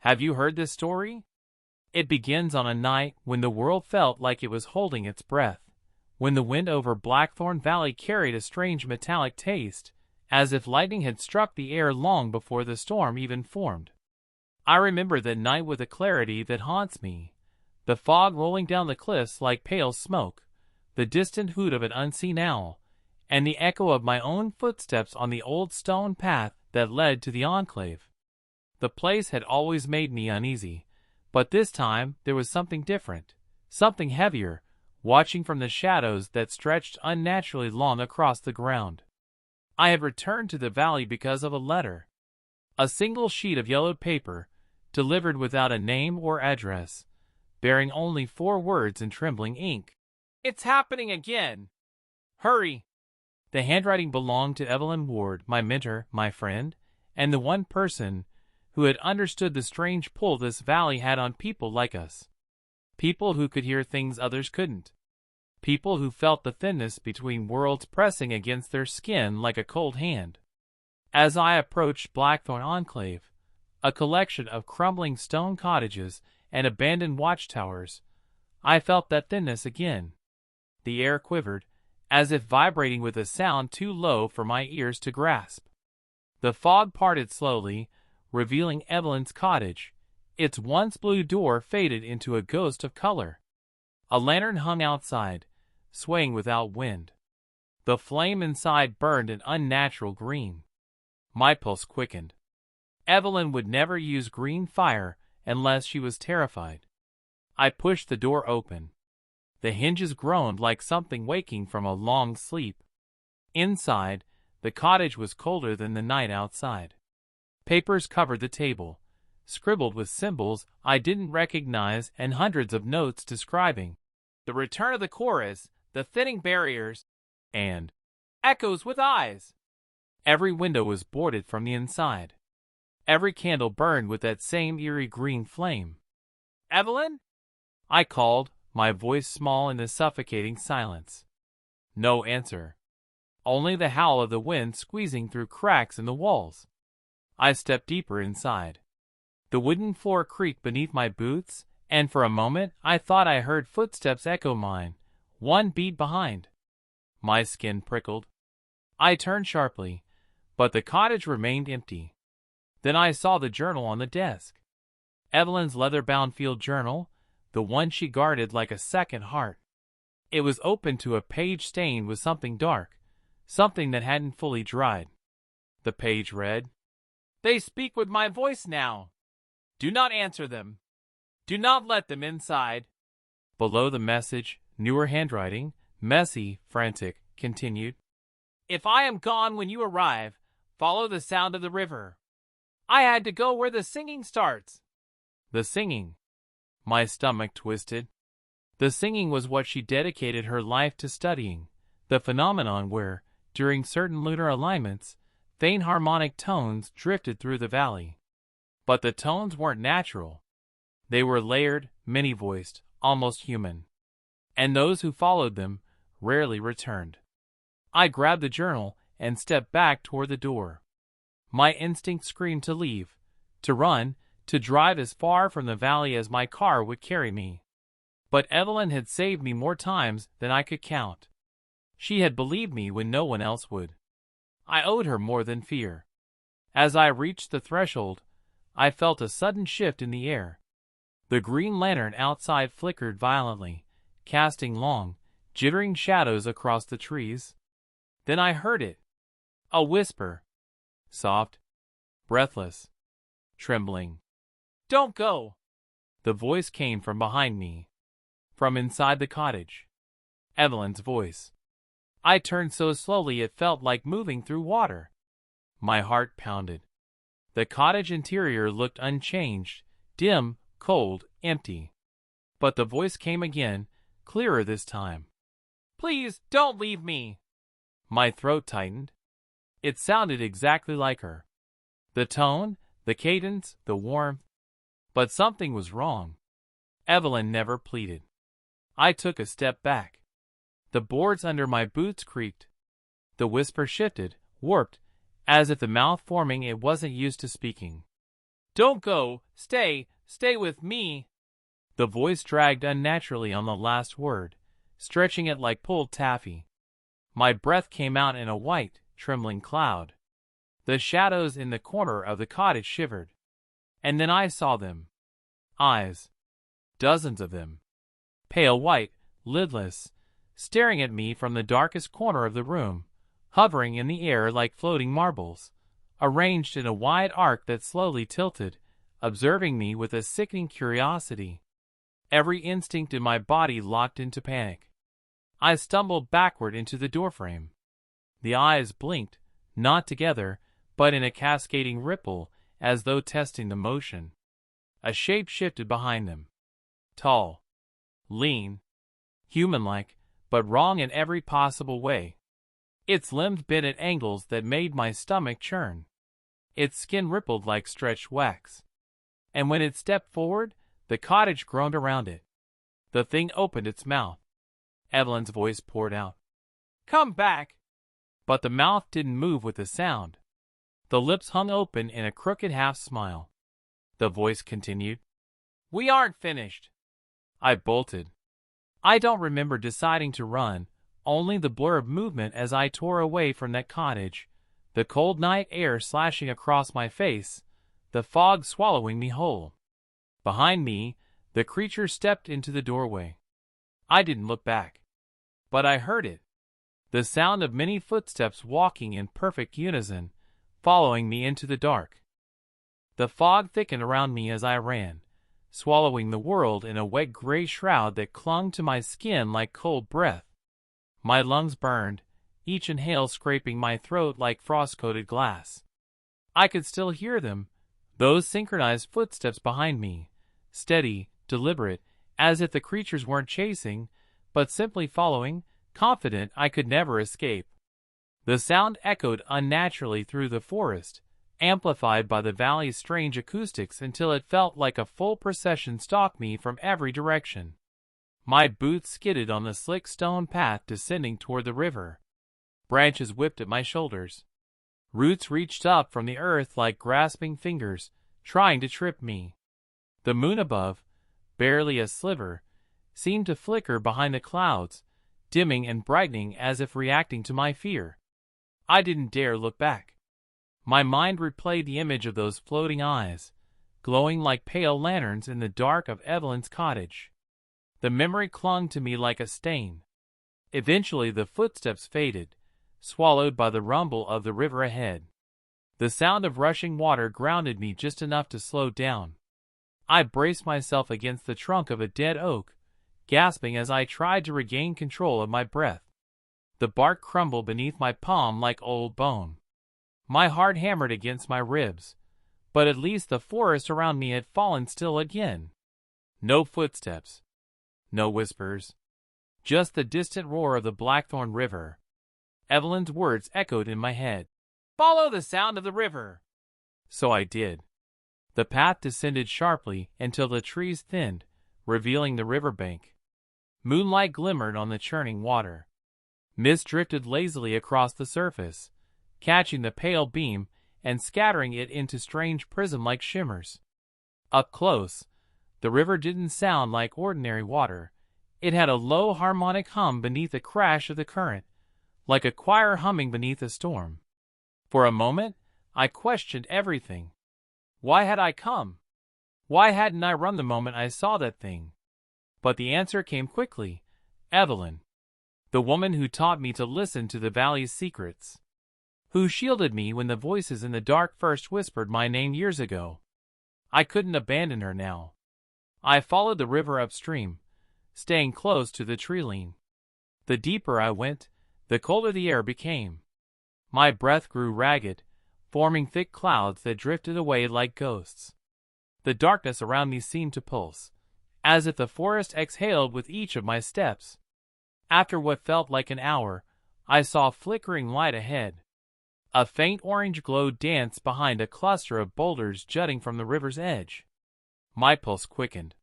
Have you heard this story? It begins on a night when the world felt like it was holding its breath, when the wind over Blackthorn Valley carried a strange metallic taste, as if lightning had struck the air long before the storm even formed. I remember that night with a clarity that haunts me, the fog rolling down the cliffs like pale smoke, the distant hoot of an unseen owl, and the echo of my own footsteps on the old stone path that led to the enclave. The place had always made me uneasy, but this time there was something different, something heavier, watching from the shadows that stretched unnaturally long across the ground. I had returned to the valley because of a letter. A single sheet of yellowed paper, delivered without a name or address, bearing only 4 words in trembling ink. "It's happening again! Hurry!" The handwriting belonged to Evelyn Ward, my mentor, my friend, and the one person who had understood the strange pull this valley had on people like us. People who could hear things others couldn't. People who felt the thinness between worlds pressing against their skin like a cold hand. As I approached Blackthorn Enclave, a collection of crumbling stone cottages and abandoned watchtowers, I felt that thinness again. The air quivered, as if vibrating with a sound too low for my ears to grasp. The fog parted slowly, revealing Evelyn's cottage. Its once blue door faded into a ghost of color. A lantern hung outside, swaying without wind. The flame inside burned an unnatural green. My pulse quickened. Evelyn would never use green fire unless she was terrified. I pushed the door open. The hinges groaned like something waking from a long sleep. Inside, the cottage was colder than the night outside. Papers covered the table, scribbled with symbols I didn't recognize, and hundreds of notes describing the return of the chorus, the thinning barriers, and echoes with eyes. Every window was boarded from the inside. Every candle burned with that same eerie green flame. "Evelyn?" I called, my voice small in the suffocating silence. No answer. Only the howl of the wind squeezing through cracks in the walls. I stepped deeper inside. The wooden floor creaked beneath my boots, and for a moment I thought I heard footsteps echo mine, one beat behind. My skin prickled. I turned sharply, but the cottage remained empty. Then I saw the journal on the desk. Evelyn's leather-bound field journal, the one she guarded like a second heart. It was open to a page stained with something dark, something that hadn't fully dried. The page read, "They speak with my voice now. Do not answer them. Do not let them inside." Below the message, newer handwriting, messy, frantic, continued, "If I am gone when you arrive, follow the sound of the river. I had to go where the singing starts." The singing. My stomach twisted. The singing was what she dedicated her life to studying, the phenomenon where, during certain lunar alignments, faint harmonic tones drifted through the valley. But the tones weren't natural. They were layered, many-voiced, almost human. And those who followed them rarely returned. I grabbed the journal and stepped back toward the door. My instinct screamed to leave, to run, to drive as far from the valley as my car would carry me. But Evelyn had saved me more times than I could count. She had believed me when no one else would. I owed her more than fear. As I reached the threshold, I felt a sudden shift in the air. The green lantern outside flickered violently, casting long, jittering shadows across the trees. Then I heard it. A whisper. Soft, breathless, trembling. "Don't go!" The voice came from behind me. From inside the cottage. Evelyn's voice. I turned so slowly it felt like moving through water. My heart pounded. The cottage interior looked unchanged, dim, cold, empty. But the voice came again, clearer this time. "Please, don't leave me!" My throat tightened. It sounded exactly like her. The tone, the cadence, the warmth. But something was wrong. Evelyn never pleaded. I took a step back. The boards under my boots creaked. The whisper shifted, warped, as if the mouth forming it wasn't used to speaking. Don't go, stay with me. The voice dragged unnaturally on the last word, stretching it like pulled taffy. My breath came out in a white, trembling cloud. The shadows in the corner of the cottage shivered. And then I saw them. Eyes. Dozens of them. Pale white, lidless, staring at me from the darkest corner of the room, hovering in the air like floating marbles, arranged in a wide arc that slowly tilted, observing me with a sickening curiosity. Every instinct in my body locked into panic. I stumbled backward into the doorframe. The eyes blinked, not together, but in a cascading ripple, as though testing the motion. A shape shifted behind them. Tall. Lean. Human-like, but wrong in every possible way. Its limbs bent at angles that made my stomach churn. Its skin rippled like stretched wax. And when it stepped forward, the cottage groaned around it. The thing opened its mouth. Evelyn's voice poured out. "Come back!" But the mouth didn't move with the sound. The lips hung open in a crooked half-smile. The voice continued. "We aren't finished." I bolted. I don't remember deciding to run, only the blur of movement as I tore away from that cottage, the cold night air slashing across my face, the fog swallowing me whole. Behind me, the creature stepped into the doorway. I didn't look back. But I heard it. The sound of many footsteps walking in perfect unison, following me into the dark. The fog thickened around me as I ran, swallowing the world in a wet gray shroud that clung to my skin like cold breath. My lungs burned, each inhale scraping my throat like frost-coated glass. I could still hear them, those synchronized footsteps behind me, steady, deliberate, as if the creatures weren't chasing, but simply following, confident I could never escape. The sound echoed unnaturally through the forest, amplified by the valley's strange acoustics until it felt like a full procession stalked me from every direction. My boots skidded on the slick stone path descending toward the river. Branches whipped at my shoulders. Roots reached up from the earth like grasping fingers, trying to trip me. The moon above, barely a sliver, seemed to flicker behind the clouds, dimming and brightening as if reacting to my fear. I didn't dare look back. My mind replayed the image of those floating eyes, glowing like pale lanterns in the dark of Evelyn's cottage. The memory clung to me like a stain. Eventually the footsteps faded, swallowed by the rumble of the river ahead. The sound of rushing water grounded me just enough to slow down. I braced myself against the trunk of a dead oak, gasping as I tried to regain control of my breath. The bark crumbled beneath my palm like old bone. My heart hammered against my ribs, but at least the forest around me had fallen still again. No footsteps. No whispers. Just the distant roar of the Blackthorn River. Evelyn's words echoed in my head. "Follow the sound of the river." So I did. The path descended sharply until the trees thinned, revealing the riverbank. Moonlight glimmered on the churning water. Mist drifted lazily across the surface, catching the pale beam and scattering it into strange prism-like shimmers. Up close, the river didn't sound like ordinary water. It had a low harmonic hum beneath the crash of the current, like a choir humming beneath a storm. For a moment, I questioned everything. Why had I come? Why hadn't I run the moment I saw that thing? But the answer came quickly. Evelyn. The woman who taught me to listen to the valley's secrets. Who shielded me when the voices in the dark first whispered my name years ago. I couldn't abandon her now. I followed the river upstream, staying close to the tree-line. The deeper I went, the colder the air became. My breath grew ragged, forming thick clouds that drifted away like ghosts. The darkness around me seemed to pulse, as if the forest exhaled with each of my steps. After what felt like an hour, I saw flickering light ahead. A faint orange glow danced behind a cluster of boulders jutting from the river's edge. My pulse quickened.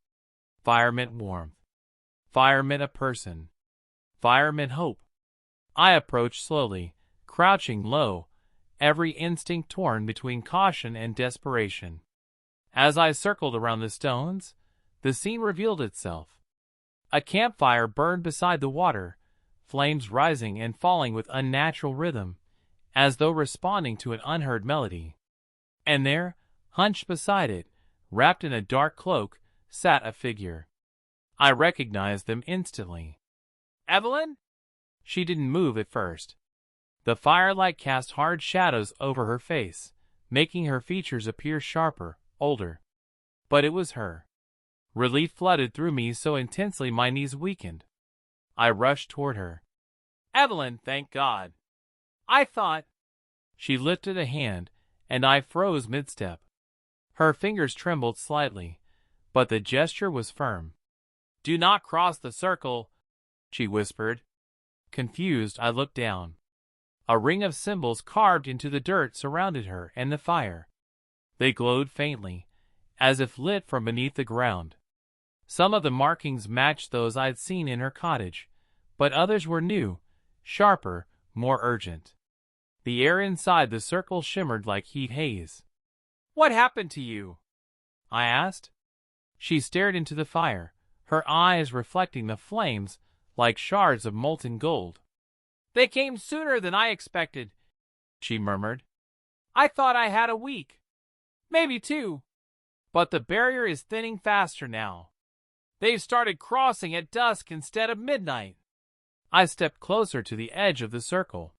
Fire meant warmth. Fire meant a person. Fire meant hope. I approached slowly, crouching low, every instinct torn between caution and desperation. As I circled around the stones, the scene revealed itself. A campfire burned beside the water, flames rising and falling with unnatural rhythm, as though responding to an unheard melody. And there, hunched beside it, wrapped in a dark cloak, sat a figure. I recognized them instantly. Evelyn? She didn't move at first. The firelight cast hard shadows over her face, making her features appear sharper, older. But it was her. Relief flooded through me so intensely my knees weakened. I rushed toward her. Evelyn, thank God. I thought. She lifted a hand, and I froze mid-step. Her fingers trembled slightly, but the gesture was firm. Do not cross the circle, she whispered. Confused, I looked down. A ring of symbols carved into the dirt surrounded her and the fire. They glowed faintly, as if lit from beneath the ground. Some of the markings matched those I'd seen in her cottage, but others were new, sharper, more urgent. The air inside the circle shimmered like heat haze. What happened to you? I asked. She stared into the fire, her eyes reflecting the flames like shards of molten gold. They came sooner than I expected, she murmured. I thought I had a week. Maybe two. But the barrier is thinning faster now. They've started crossing at dusk instead of midnight. I stepped closer to the edge of the circle.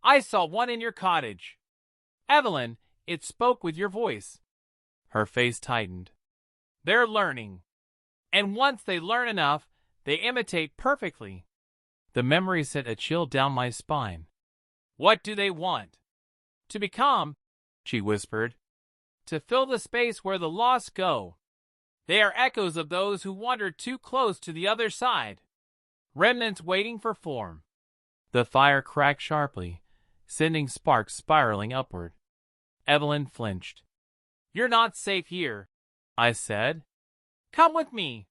I saw one in your cottage. Evelyn, it spoke with your voice. Her face tightened. They're learning. And once they learn enough, they imitate perfectly. The memory sent a chill down my spine. What do they want? To become, she whispered. To fill the space where the lost go. They are echoes of those who wandered too close to the other side. Remnants waiting for form. The fire cracked sharply, sending sparks spiraling upward. Evelyn flinched. You're not safe here, I said. Come with me.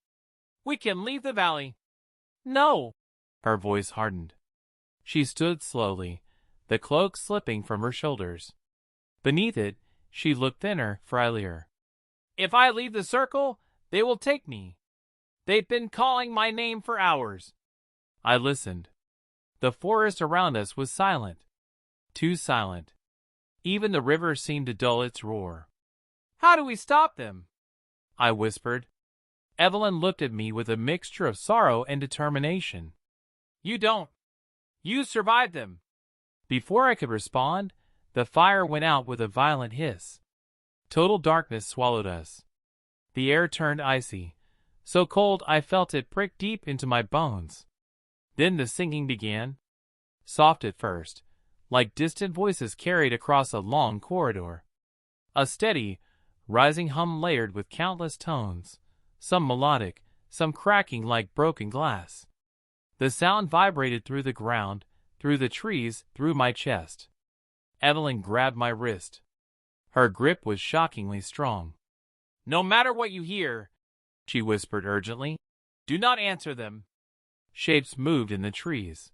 We can leave the valley. No. Her voice hardened. She stood slowly, the cloak slipping from her shoulders. Beneath it, she looked thinner, frailer. If I leave the circle, they will take me. They've been calling my name for hours. I listened. The forest around us was silent. Too silent. Even the river seemed to dull its roar. How do we stop them? I whispered. Evelyn looked at me with a mixture of sorrow and determination. You don't. You survived them. Before I could respond, the fire went out with a violent hiss. Total darkness swallowed us. The air turned icy, so cold I felt it prick deep into my bones. Then the singing began. Soft at first, like distant voices carried across a long corridor. A steady, rising hum layered with countless tones, some melodic, some cracking like broken glass. The sound vibrated through the ground, through the trees, through my chest. Evelyn grabbed my wrist. Her grip was shockingly strong. No matter what you hear, she whispered urgently, do not answer them. Shapes moved in the trees.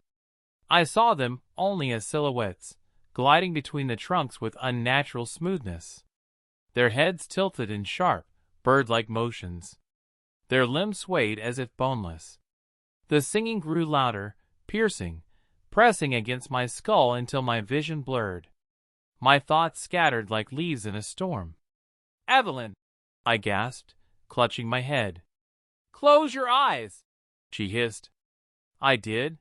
I saw them only as silhouettes, gliding between the trunks with unnatural smoothness. Their heads tilted in sharp, bird-like motions. Their limbs swayed as if boneless. The singing grew louder, piercing, pressing against my skull until my vision blurred. My thoughts scattered like leaves in a storm. Evelyn, I gasped, clutching my head. Close your eyes, she hissed. I did.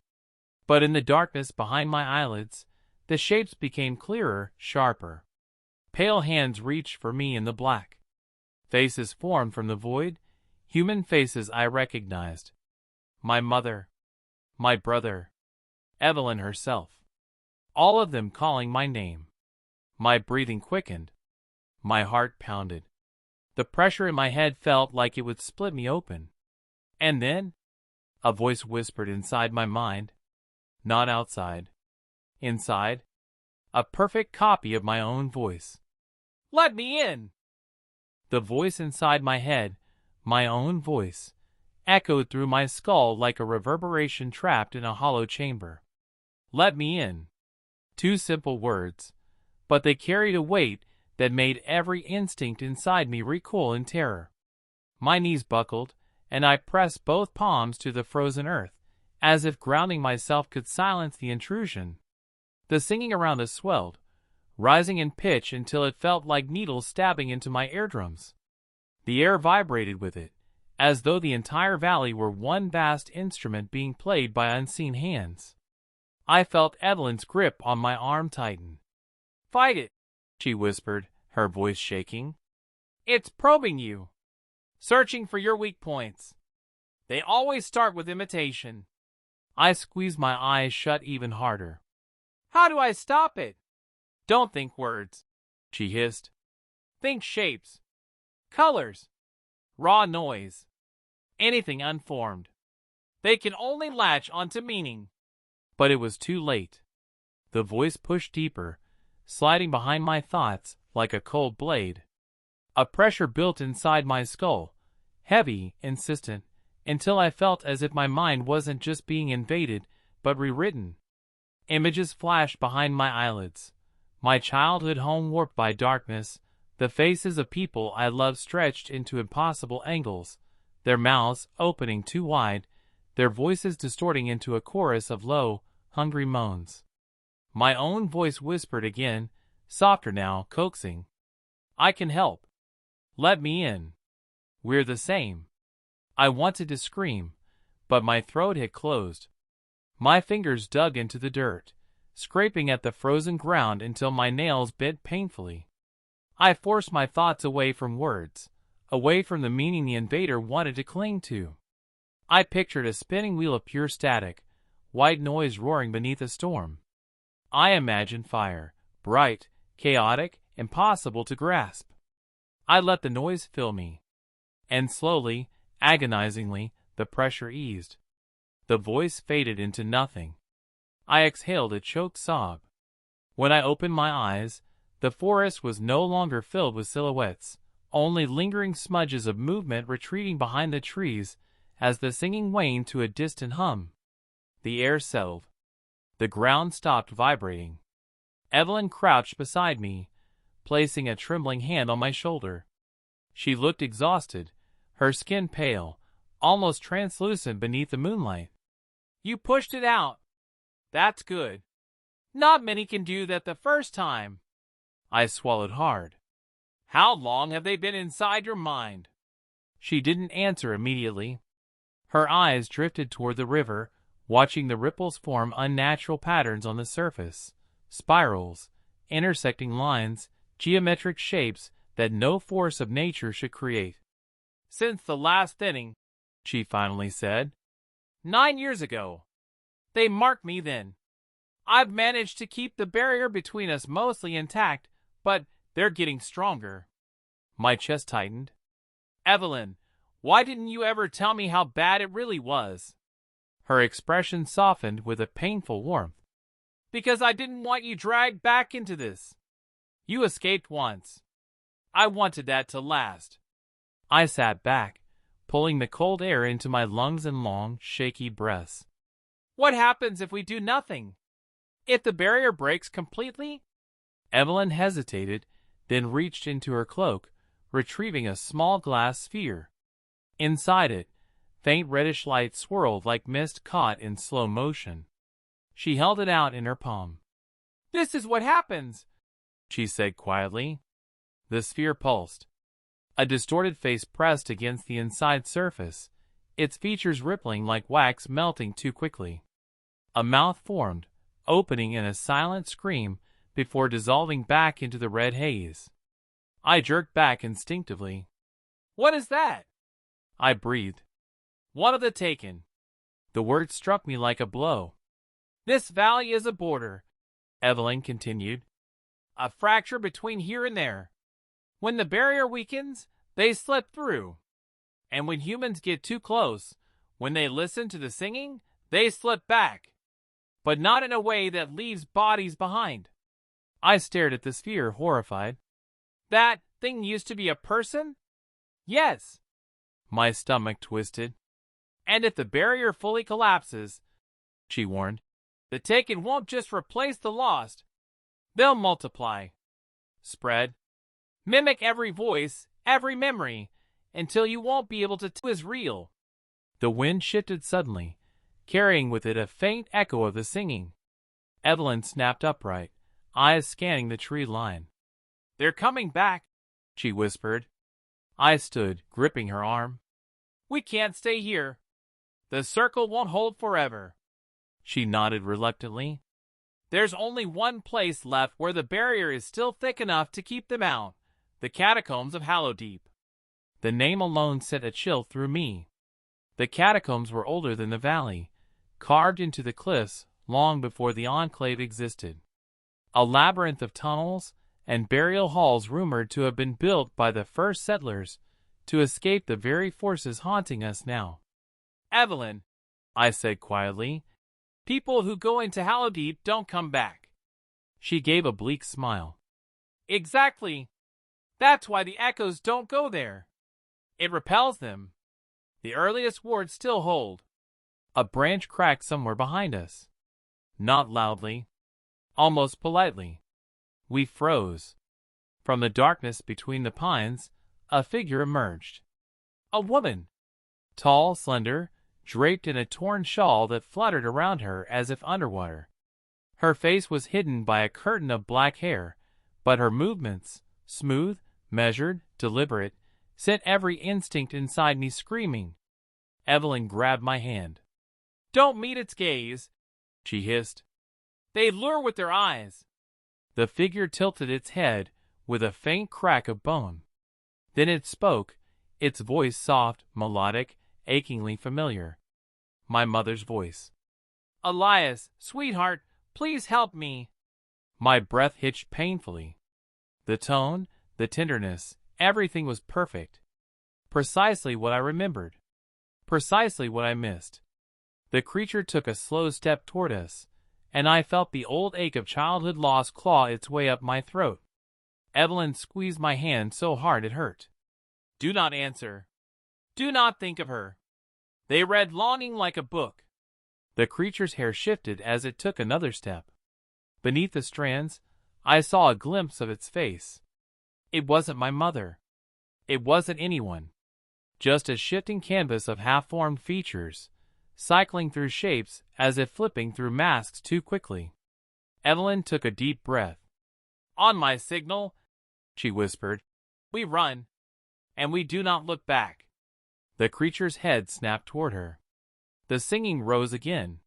But in the darkness behind my eyelids, the shapes became clearer, sharper. Pale hands reached for me in the black. Faces formed from the void, human faces I recognized. My mother, my brother, Evelyn herself. All of them calling my name. My breathing quickened. My heart pounded. The pressure in my head felt like it would split me open. And then, a voice whispered inside my mind. Not outside. Inside. A perfect copy of my own voice. Let me in! The voice inside my head, my own voice, echoed through my skull like a reverberation trapped in a hollow chamber. Let me in. Two simple words, but they carried a weight that made every instinct inside me recoil in terror. My knees buckled, and I pressed both palms to the frozen earth, as if grounding myself could silence the intrusion. The singing around us swelled, rising in pitch until it felt like needles stabbing into my eardrums. The air vibrated with it, as though the entire valley were one vast instrument being played by unseen hands. I felt Evelyn's grip on my arm tighten. "Fight it," she whispered, her voice shaking. "It's probing you, searching for your weak points. They always start with imitation." I squeezed my eyes shut even harder. "How do I stop it?" "Don't think words," she hissed. "Think shapes, colors, raw noise, anything unformed. They can only latch onto meaning." But it was too late. The voice pushed deeper, sliding behind my thoughts like a cold blade. A pressure built inside my skull, heavy, insistent, until I felt as if my mind wasn't just being invaded, but rewritten. Images flashed behind my eyelids. My childhood home warped by darkness, the faces of people I loved stretched into impossible angles, their mouths opening too wide, their voices distorting into a chorus of low, hungry moans. My own voice whispered again, softer now, coaxing. "I can help. Let me in. We're the same." I wanted to scream, but my throat had closed. My fingers dug into the dirt, scraping at the frozen ground until my nails bit painfully. I forced my thoughts away from words, away from the meaning the invader wanted to cling to. I pictured a spinning wheel of pure static, white noise roaring beneath a storm. I imagined fire, bright, chaotic, impossible to grasp. I let the noise fill me. And slowly, agonizingly, the pressure eased. The voice faded into nothing. I exhaled a choked sob. When I opened my eyes, the forest was no longer filled with silhouettes, only lingering smudges of movement retreating behind the trees as the singing waned to a distant hum. The air settled. The ground stopped vibrating. Evelyn crouched beside me, placing a trembling hand on my shoulder. She looked exhausted, her skin pale, almost translucent beneath the moonlight. "You pushed it out. That's good. Not many can do that the first time." I swallowed hard. "How long have they been inside your mind?" She didn't answer immediately. Her eyes drifted toward the river, watching the ripples form unnatural patterns on the surface, spirals, intersecting lines, geometric shapes that no force of nature should create. "Since the last thinning," she finally said. 9 years ago. They marked me then. I've managed to keep the barrier between us mostly intact, but they're getting stronger." My chest tightened. "Evelyn, why didn't you ever tell me how bad it really was?" Her expression softened with a painful warmth. "Because I didn't want you dragged back into this. You escaped once. I wanted that to last." I sat back, pulling the cold air into my lungs in long, shaky breaths. "What happens if we do nothing? If the barrier breaks completely?" Evelyn hesitated, then reached into her cloak, retrieving a small glass sphere. Inside it, faint reddish light swirled like mist caught in slow motion. She held it out in her palm. "This is what happens," she said quietly. The sphere pulsed. A distorted face pressed against the inside surface, its features rippling like wax melting too quickly. A mouth formed, opening in a silent scream before dissolving back into the red haze. I jerked back instinctively. "What is that?" I breathed. "One of the taken." The word struck me like a blow. "This valley is a border," Evelyn continued. "A fracture between here and there. When the barrier weakens, they slip through. And when humans get too close, when they listen to the singing, they slip back. But not in a way that leaves bodies behind." I stared at the sphere, horrified. "That thing used to be a person?" "Yes." My stomach twisted. "And if the barrier fully collapses," she warned, "the taken won't just replace the lost. They'll multiply, spread, Mimic every voice, every memory, until you won't be able to tell is real. The wind shifted suddenly, carrying with it a faint echo of the singing. Evelyn snapped upright, eyes scanning the tree line. "They're coming back," she whispered. I stood, gripping her arm. "We can't stay here. The circle won't hold forever." She nodded reluctantly. "There's only one place left where the barrier is still thick enough to keep them out. The catacombs of Hallowdeep." The name alone sent a chill through me. The catacombs were older than the valley, carved into the cliffs long before the Enclave existed. A labyrinth of tunnels and burial halls rumored to have been built by the first settlers to escape the very forces haunting us now. "Evelyn," I said quietly, "people who go into Hallowdeep don't come back." She gave a bleak smile. "Exactly. That's why the echoes don't go there. It repels them. The earliest wards still hold." A branch cracked somewhere behind us. Not loudly, almost politely. We froze. From the darkness between the pines, a figure emerged. A woman. Tall, slender, draped in a torn shawl that fluttered around her as if underwater. Her face was hidden by a curtain of black hair, but her movements, smooth, measured, deliberate, sent every instinct inside me screaming. Evelyn grabbed my hand. "Don't meet its gaze," she hissed. "They lure with their eyes." The figure tilted its head with a faint crack of bone. Then it spoke, its voice soft, melodic, achingly familiar. My mother's voice. "Elias, sweetheart, please help me." My breath hitched painfully. The tone, the tenderness, everything was perfect. Precisely what I remembered. Precisely what I missed. The creature took a slow step toward us, and I felt the old ache of childhood loss claw its way up my throat. Evelyn squeezed my hand so hard it hurt. "Do not answer. Do not think of her." They read longing like a book. The creature's hair shifted as it took another step. Beneath the strands, I saw a glimpse of its face. It wasn't my mother. It wasn't anyone. Just a shifting canvas of half-formed features, cycling through shapes as if flipping through masks too quickly. Evelyn took a deep breath. "On my signal," she whispered, "we run, and we do not look back." The creature's head snapped toward her. The singing rose again.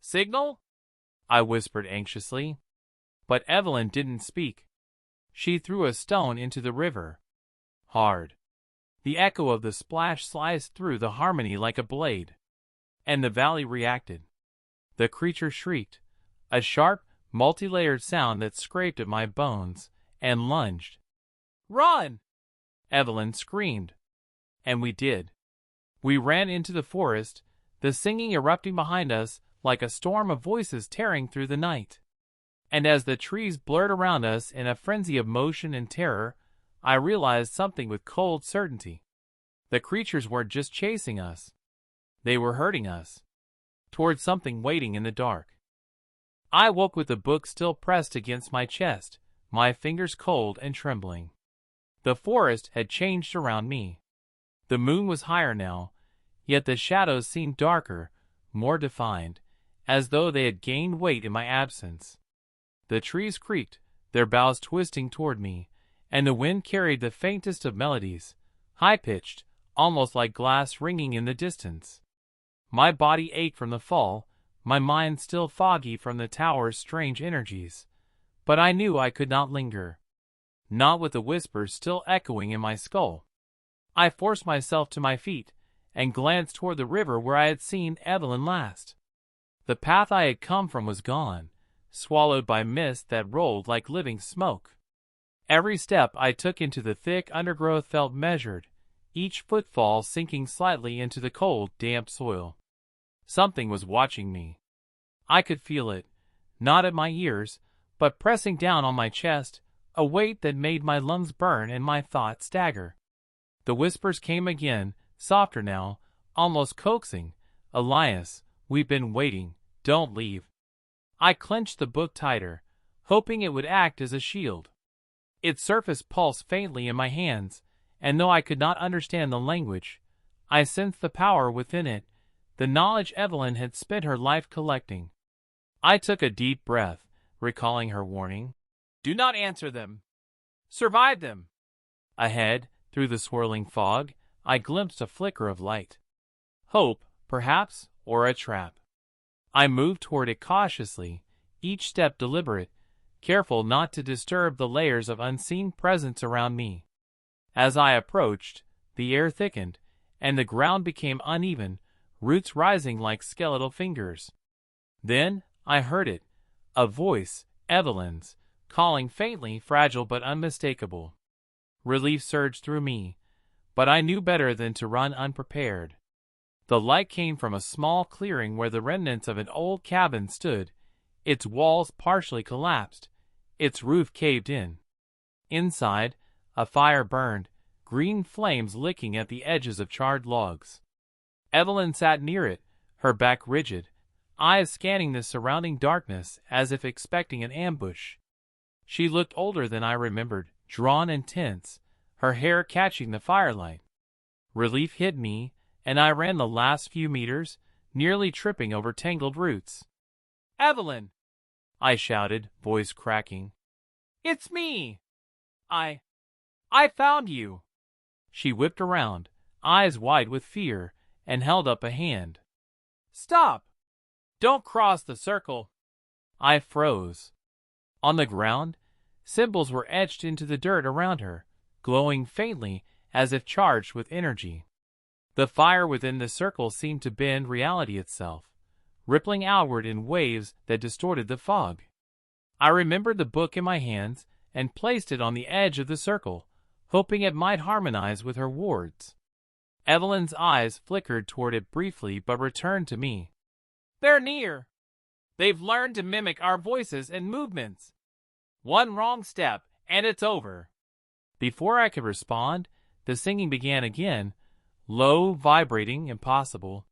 "Signal?" I whispered anxiously. But Evelyn didn't speak. She threw a stone into the river. Hard. The echo of the splash sliced through the harmony like a blade. And the valley reacted. The creature shrieked, a sharp, multi-layered sound that scraped at my bones, and lunged. "Run!" Evelyn screamed. And we did. We ran into the forest, the singing erupting behind us like a storm of voices tearing through the night. And as the trees blurred around us in a frenzy of motion and terror, I realized something with cold certainty. The creatures weren't just chasing us. They were herding us toward something waiting in the dark. I woke with the book still pressed against my chest, my fingers cold and trembling. The forest had changed around me. The moon was higher now, yet the shadows seemed darker, more defined, as though they had gained weight in my absence. The trees creaked, their boughs twisting toward me, and the wind carried the faintest of melodies, high-pitched, almost like glass ringing in the distance. My body ached from the fall, my mind still foggy from the tower's strange energies, but I knew I could not linger. Not with the whispers still echoing in my skull. I forced myself to my feet, and glanced toward the river where I had seen Evelyn last. The path I had come from was gone, swallowed by mist that rolled like living smoke. Every step I took into the thick undergrowth felt measured, each footfall sinking slightly into the cold, damp soil. Something was watching me. I could feel it, not at my ears, but pressing down on my chest, a weight that made my lungs burn and my thoughts stagger. The whispers came again, softer now, almost coaxing. "Elias, we've been waiting, don't leave." I clenched the book tighter, hoping it would act as a shield. Its surface pulsed faintly in my hands, and though I could not understand the language, I sensed the power within it, the knowledge Evelyn had spent her life collecting. I took a deep breath, recalling her warning. Do not answer them. Survive them. Ahead, through the swirling fog, I glimpsed a flicker of light. Hope, perhaps, or a trap. I moved toward it cautiously, each step deliberate, careful not to disturb the layers of unseen presence around me. As I approached, the air thickened, and the ground became uneven, roots rising like skeletal fingers. Then I heard it, a voice, Evelyn's, calling faintly, fragile but unmistakable. Relief surged through me, but I knew better than to run unprepared. The light came from a small clearing where the remnants of an old cabin stood, its walls partially collapsed, its roof caved in. Inside, a fire burned, green flames licking at the edges of charred logs. Evelyn sat near it, her back rigid, eyes scanning the surrounding darkness as if expecting an ambush. She looked older than I remembered, drawn and tense, her hair catching the firelight. Relief hit me, and I ran the last few meters, nearly tripping over tangled roots. Evelyn! I shouted, voice cracking. It's me! I found you! She whipped around, eyes wide with fear, and held up a hand. Stop! Don't cross the circle! I froze. On the ground, symbols were etched into the dirt around her, glowing faintly as if charged with energy. The fire within the circle seemed to bend reality itself, rippling outward in waves that distorted the fog. I remembered the book in my hands and placed it on the edge of the circle, hoping it might harmonize with her wards. Evelyn's eyes flickered toward it briefly but returned to me. They're near. They've learned to mimic our voices and movements. One wrong step, and it's over. Before I could respond, the singing began again, low, vibrating, impossible.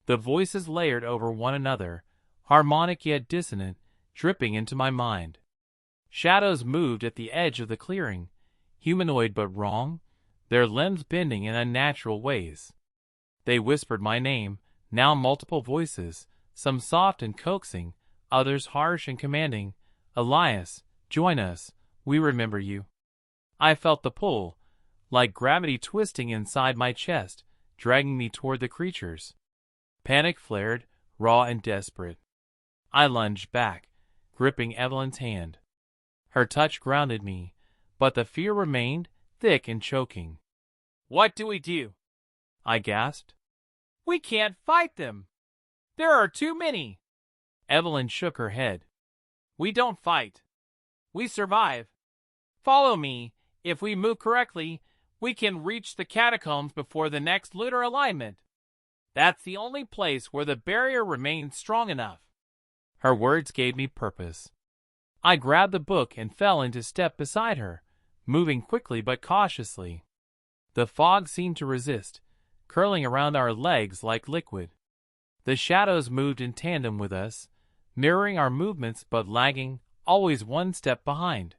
The voices layered over one another, harmonic yet dissonant, dripping into my mind. Shadows moved at the edge of the clearing, humanoid but wrong, their limbs bending in unnatural ways. They whispered my name, now multiple voices, some soft and coaxing, others harsh and commanding. Elias, join us, we remember you. I felt the pull, like gravity twisting inside my chest, dragging me toward the creatures. Panic flared, raw and desperate. I lunged back, gripping Evelyn's hand. Her touch grounded me, but the fear remained, thick and choking. What do we do? I gasped. We can't fight them. There are too many. Evelyn shook her head. We don't fight. We survive. Follow me. If we move correctly, we can reach the catacombs before the next lunar alignment. That's the only place where the barrier remains strong enough. Her words gave me purpose. I grabbed the book and fell into step beside her, moving quickly but cautiously. The fog seemed to resist, curling around our legs like liquid. The shadows moved in tandem with us, mirroring our movements but lagging, always one step behind.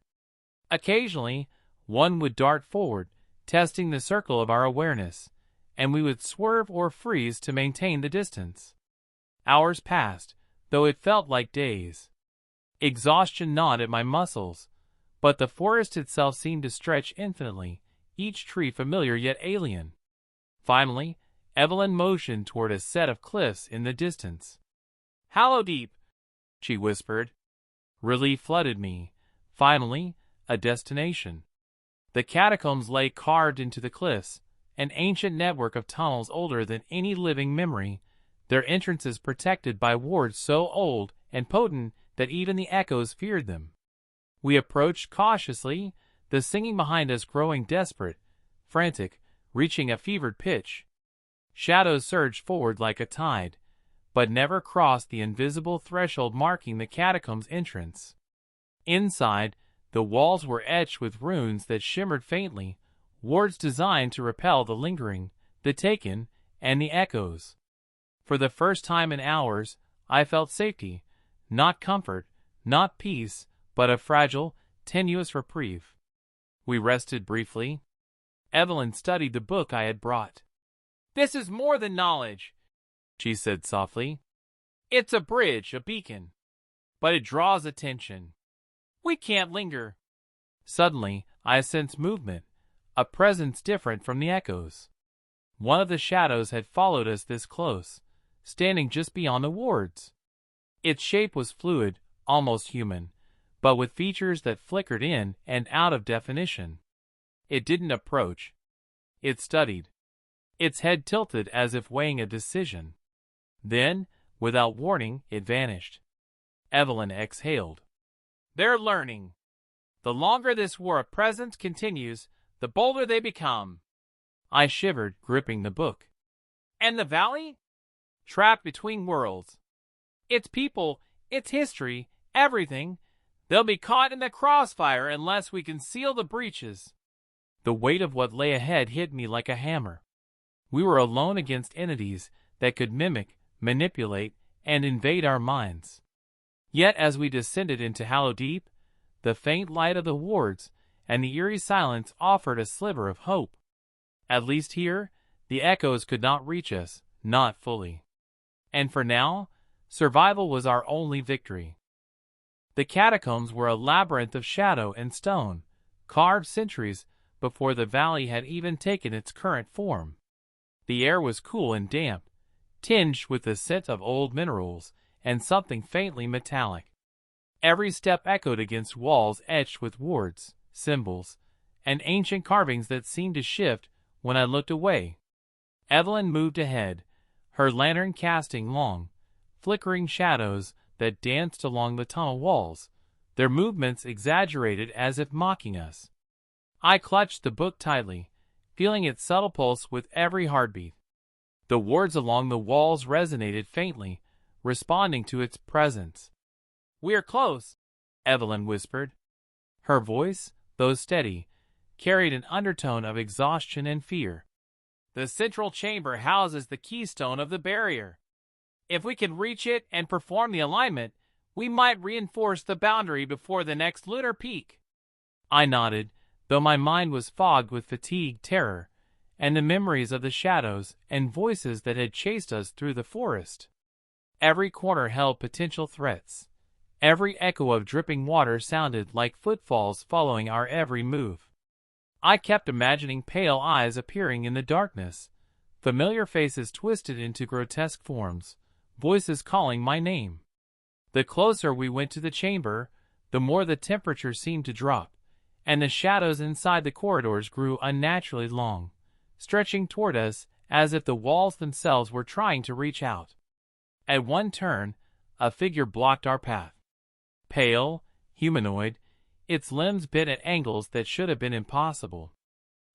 Occasionally, one would dart forward, testing the circle of our awareness, and we would swerve or freeze to maintain the distance. Hours passed, though it felt like days. Exhaustion gnawed at my muscles, but the forest itself seemed to stretch infinitely, each tree familiar yet alien. Finally, Evelyn motioned toward a set of cliffs in the distance. Hallow Deep, she whispered. Relief flooded me. Finally, a destination. The catacombs lay carved into the cliffs, an ancient network of tunnels older than any living memory, their entrances protected by wards so old and potent that even the echoes feared them. We approached cautiously, the singing behind us growing desperate, frantic, reaching a fevered pitch. Shadows surged forward like a tide, but never crossed the invisible threshold marking the catacombs' entrance. Inside, the walls were etched with runes that shimmered faintly, wards designed to repel the lingering, the taken, and the echoes. For the first time in hours, I felt safety, not comfort, not peace, but a fragile, tenuous reprieve. We rested briefly. Evelyn studied the book I had brought. "This is more than knowledge," she said softly. "It's a bridge, a beacon. But it draws attention. We can't linger." Suddenly, I sensed movement, a presence different from the echoes. One of the shadows had followed us this close, standing just beyond the wards. Its shape was fluid, almost human, but with features that flickered in and out of definition. It didn't approach. It studied. Its head tilted as if weighing a decision. Then, without warning, it vanished. Evelyn exhaled. "They're learning. The longer this war of presence continues, the bolder they become." I shivered, gripping the book. "And the valley? Trapped between worlds. Its people, its history, everything. They'll be caught in the crossfire unless we can seal the breaches." The weight of what lay ahead hit me like a hammer. We were alone against entities that could mimic, manipulate, and invade our minds. Yet as we descended into Hollow Deep, the faint light of the wards and the eerie silence offered a sliver of hope. At least here, the echoes could not reach us, not fully. And for now, survival was our only victory. The catacombs were a labyrinth of shadow and stone, carved centuries before the valley had even taken its current form. The air was cool and damp, tinged with the scent of old minerals and something faintly metallic. Every step echoed against walls etched with wards, symbols, and ancient carvings that seemed to shift when I looked away. Evelyn moved ahead, her lantern casting long, flickering shadows that danced along the tunnel walls, their movements exaggerated as if mocking us. I clutched the book tightly, feeling its subtle pulse with every heartbeat. The wards along the walls resonated faintly, responding to its presence. "We're close," Evelyn whispered. Her voice, though steady, carried an undertone of exhaustion and fear. "The central chamber houses the keystone of the barrier. If we can reach it and perform the alignment, we might reinforce the boundary before the next lunar peak." I nodded, though my mind was fogged with fatigue, terror, and the memories of the shadows and voices that had chased us through the forest. Every corner held potential threats. Every echo of dripping water sounded like footfalls following our every move. I kept imagining pale eyes appearing in the darkness, familiar faces twisted into grotesque forms, voices calling my name. The closer we went to the chamber, the more the temperature seemed to drop, and the shadows inside the corridors grew unnaturally long, stretching toward us as if the walls themselves were trying to reach out. At one turn, a figure blocked our path. Pale, humanoid, its limbs bent at angles that should have been impossible.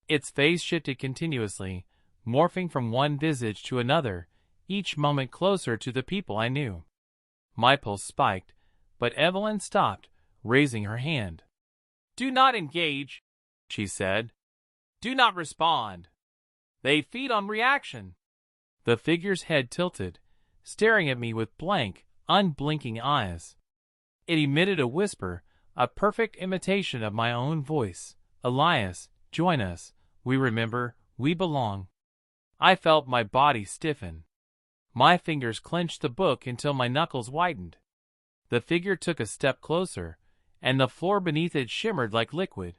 Its face shifted continuously, morphing from one visage to another, each moment closer to the people I knew. My pulse spiked, but Evelyn stopped, raising her hand. "Do not engage," she said. "Do not respond. They feed on reaction." The figure's head tilted, staring at me with blank, unblinking eyes. It emitted a whisper, a perfect imitation of my own voice. "Elias, join us. We remember, we belong." I felt my body stiffen. My fingers clenched the book until my knuckles whitened. The figure took a step closer, and the floor beneath it shimmered like liquid.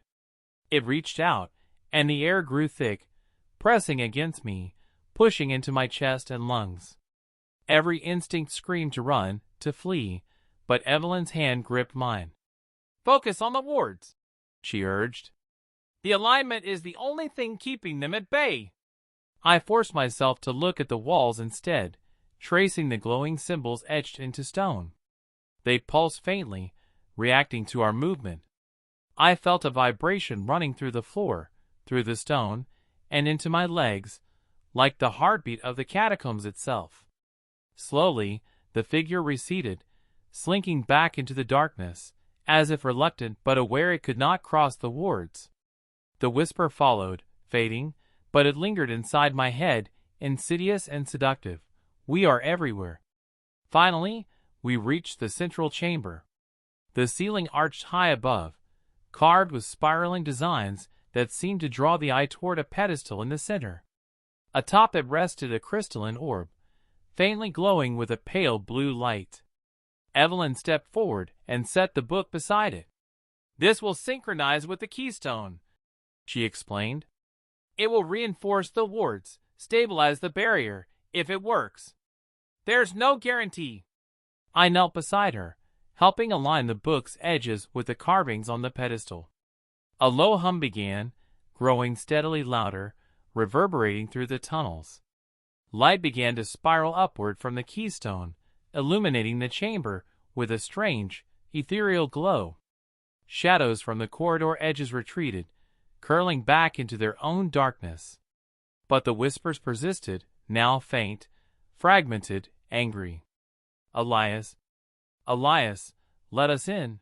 It reached out, and the air grew thick, pressing against me, pushing into my chest and lungs. Every instinct screamed to run, to flee, but Evelyn's hand gripped mine. "Focus on the wards," she urged. "The alignment is the only thing keeping them at bay." I forced myself to look at the walls instead, tracing the glowing symbols etched into stone. They pulsed faintly, reacting to our movement. I felt a vibration running through the floor, through the stone, and into my legs, like the heartbeat of the catacombs itself. Slowly, the figure receded, slinking back into the darkness, as if reluctant but aware it could not cross the wards. The whisper followed, fading, but it lingered inside my head, insidious and seductive. "We are everywhere." Finally, we reached the central chamber. The ceiling arched high above, carved with spiraling designs that seemed to draw the eye toward a pedestal in the center. Atop it rested a crystalline orb, faintly glowing with a pale blue light. Evelyn stepped forward and set the book beside it. "This will synchronize with the keystone," she explained. "It will reinforce the wards, stabilize the barrier, if it works. There's no guarantee." I knelt beside her, helping align the book's edges with the carvings on the pedestal. A low hum began, growing steadily louder, reverberating through the tunnels. Light began to spiral upward from the keystone, illuminating the chamber with a strange, ethereal glow. Shadows from the corridor edges retreated, curling back into their own darkness. But the whispers persisted, now faint, fragmented, angry. "Elias, Elias, let us in."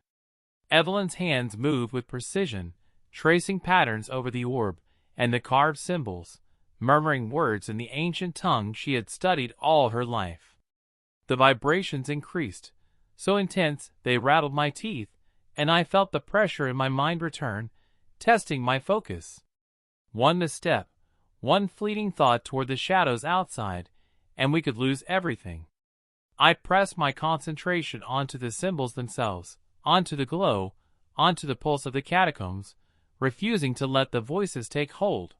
Evelyn's hands moved with precision, tracing patterns over the orb and the carved symbols, murmuring words in the ancient tongue she had studied all her life. The vibrations increased, so intense they rattled my teeth, and I felt the pressure in my mind return, testing my focus. One misstep, one fleeting thought toward the shadows outside, and we could lose everything. I pressed my concentration onto the symbols themselves, onto the glow, onto the pulse of the catacombs, refusing to let the voices take hold.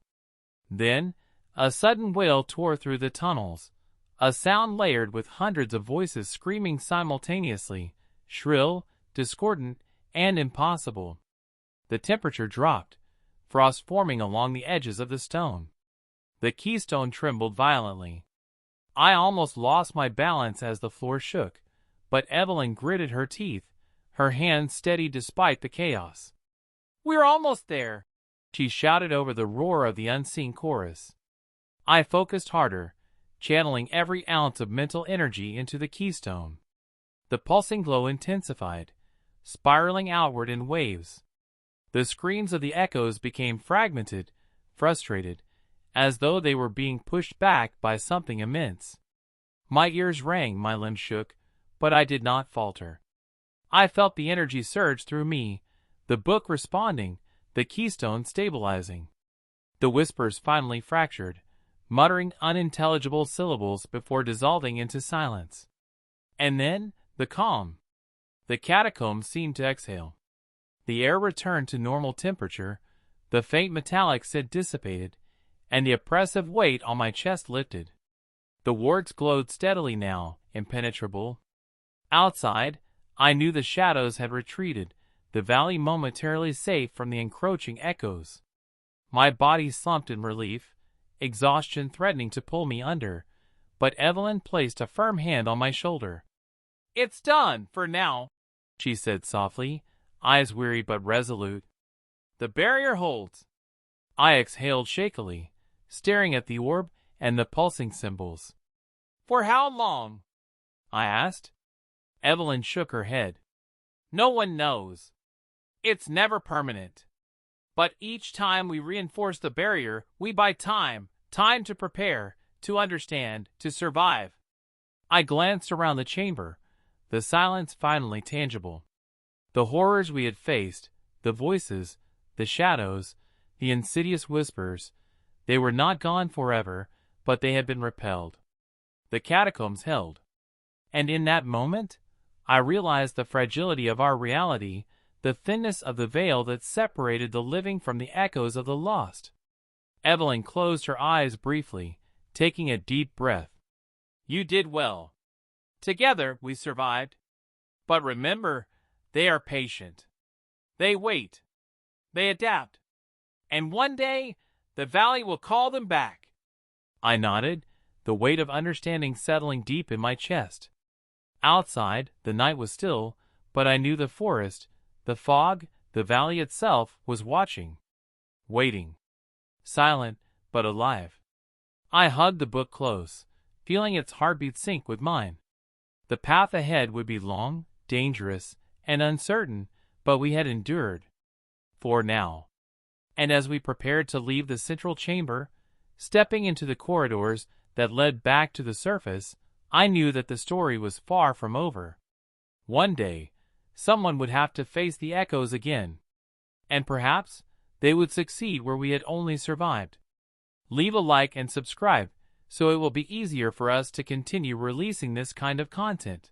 Then, a sudden wail tore through the tunnels, a sound layered with hundreds of voices screaming simultaneously, shrill, discordant, and impossible. The temperature dropped, frost forming along the edges of the stone. The keystone trembled violently. I almost lost my balance as the floor shook, but Evelyn gritted her teeth, her hands steady despite the chaos. "We're almost there," she shouted over the roar of the unseen chorus. I focused harder, channeling every ounce of mental energy into the keystone. The pulsing glow intensified, spiraling outward in waves. The screams of the echoes became fragmented, frustrated, as though they were being pushed back by something immense. My ears rang, my limbs shook, but I did not falter. I felt the energy surge through me, the book responding, the keystone stabilizing. The whispers finally fractured, muttering unintelligible syllables before dissolving into silence. And then, the calm. The catacombs seemed to exhale. The air returned to normal temperature, the faint metallic scent dissipated, and the oppressive weight on my chest lifted. The wards glowed steadily now, impenetrable. Outside, I knew the shadows had retreated, the valley momentarily safe from the encroaching echoes. My body slumped in relief, exhaustion threatening to pull me under, but Evelyn placed a firm hand on my shoulder. "It's done, for now," she said softly, eyes weary but resolute. "The barrier holds." I exhaled shakily, staring at the orb and the pulsing symbols. "For how long?" I asked. Evelyn shook her head. "No one knows. It's never permanent. But each time we reinforce the barrier, we buy time, time to prepare, to understand, to survive." I glanced around the chamber, the silence finally tangible. The horrors we had faced, the voices, the shadows, the insidious whispers, they were not gone forever, but they had been repelled. The catacombs held. And in that moment, I realized the fragility of our reality, the thinness of the veil that separated the living from the echoes of the lost. Evelyn closed her eyes briefly, taking a deep breath. "You did well. Together we survived. But remember, they are patient. They wait. They adapt. And one day, the valley will call them back." I nodded, the weight of understanding settling deep in my chest. Outside, the night was still, but I knew the forest, the fog, the valley itself was watching. Waiting. Silent, but alive. I hugged the book close, feeling its heartbeat sync with mine. The path ahead would be long, dangerous, and uncertain, but we had endured. For now. And as we prepared to leave the central chamber, stepping into the corridors that led back to the surface, I knew that the story was far from over. One day, someone would have to face the echoes again. And perhaps, they would succeed where we had only survived. Leave a like and subscribe, so it will be easier for us to continue releasing this kind of content.